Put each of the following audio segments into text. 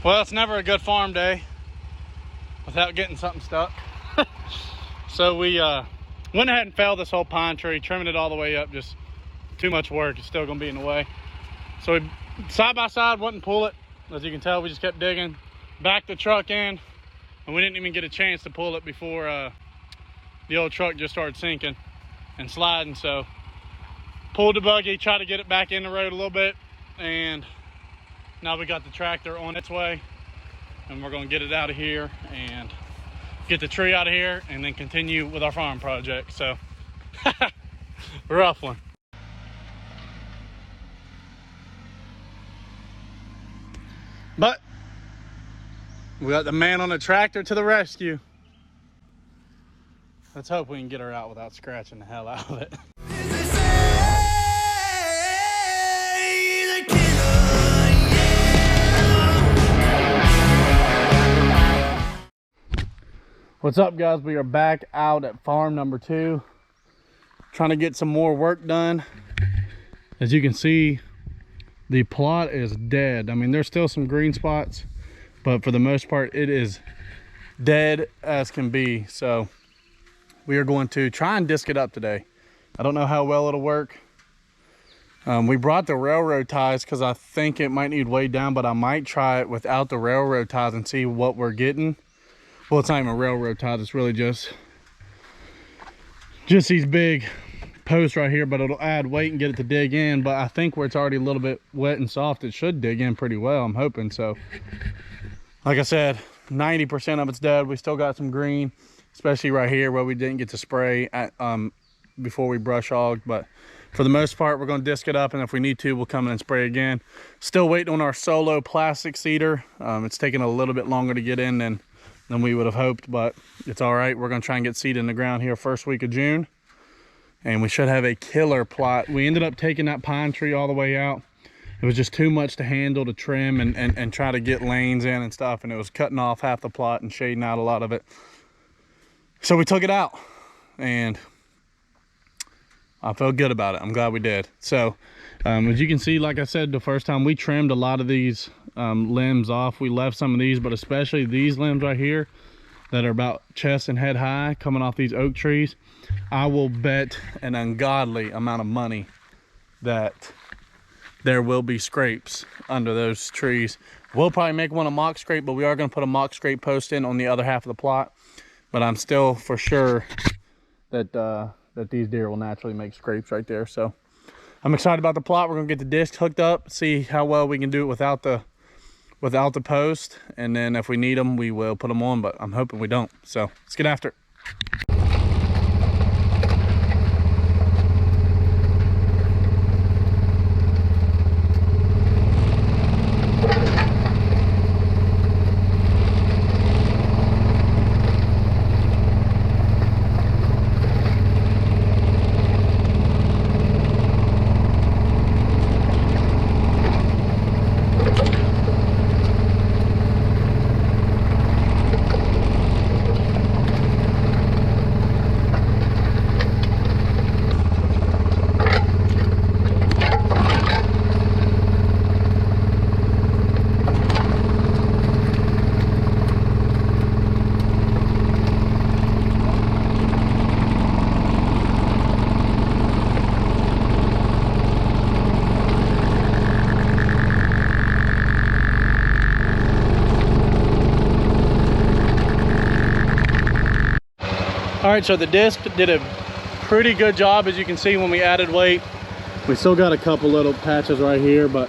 Well, it's never a good farm day without getting something stuck. So we went ahead and felled this whole pine tree, trimming it all the way up. Just too much work. It's still gonna be in the way. So we side by side wouldn't pull it. As you can tell, we just kept digging, backed the truck in, and we didn't even get a chance to pull it before the old truck just started sinking and sliding. So pulled the buggy, tried to get it back in the road a little bit, and now we got the tractor on its way, and we're gonna get it out of here and get the tree out of here and then continue with our farm project. So rough one. But we got the man on the tractor to the rescue. Let's hope we can get her out without scratching the hell out of it. What's up, guys? We are back out at farm number 2, trying to get some more work done. As you can see, the plot is dead. I mean, there's still some green spots, but for the most part, it is dead as can be. So we are going to try and disc it up today. I don't know how well it'll work. We brought the railroad ties because I think it might need weighed down, but I might try it without the railroad ties and see what we're getting. Well, it's not even railroad ties, it's really just these big posts right here, but it'll add weight and get it to dig in. But I think where it's already a little bit wet and soft, it should dig in pretty well, I'm hoping. So like I said, 90% of it's dead. We still got some green, especially right here where we didn't get to spray at, before we brush hogged. But for the most part, we're going to disc it up, and if we need to, we'll come in and spray again. Still waiting on our solo plastic seeder. It's taking a little bit longer to get in than we would have hoped, but it's all right. We're going to try and get seed in the ground here first week of June, and we should have a killer plot. We ended up taking that pine tree all the way out. It was just too much to handle to trim and try to get lanes in and stuff, and it was cutting off half the plot and shading out a lot of it. So we took it out, and I felt good about it. I'm glad we did. So as you can see, like I said the first time, we trimmed a lot of these limbs off. We left some of these, but especially these limbs right here that are about chest and head high coming off these oak trees. I will bet an ungodly amount of money that there will be scrapes under those trees. We'll probably make one a mock scrape, but we are going to put a mock scrape post in on the other half of the plot. But I'm still for sure that that these deer will naturally make scrapes right there. So I'm excited about the plot. We're gonna get the discs hooked up, see how well we can do it without the post, and then if we need them, we will put them on, but I'm hoping we don't. So let's get after it. All right, so the disc did a pretty good job. As you can see, when we added weight, we still got a couple little patches right here, but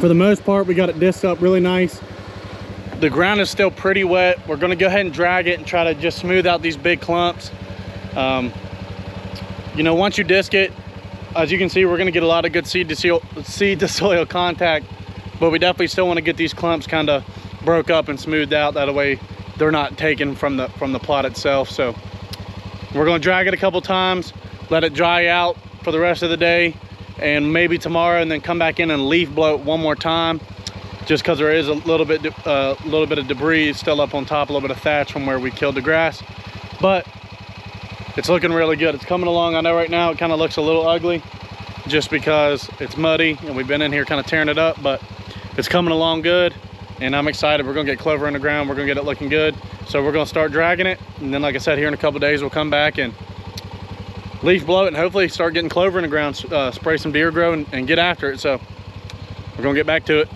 for the most part, we got it disced up really nice. The ground is still pretty wet. We're gonna go ahead and drag it and try to just smooth out these big clumps. You know, once you disc it, as you can see, we're gonna get a lot of good seed to soil contact, but we definitely still wanna get these clumps kind of broke up and smoothed out. That way they're not taken from the plot itself. So we're gonna drag it a couple times, let it dry out for the rest of the day, and maybe tomorrow, and then come back in and leaf blow it one more time, just because there is a little bit of debris still up on top, a little bit of thatch from where we killed the grass. But it's looking really good. It's coming along. I know right now it kind of looks a little ugly just because it's muddy and we've been in here kind of tearing it up, but it's coming along good. and I'm excited. We're gonna get clover in the ground. We're gonna get it looking good. So we're gonna start dragging it, and then like I said, here in a couple days we'll come back and leaf blow it and hopefully start getting clover in the ground, spray some deer grow and get after it. So we're gonna get back to it.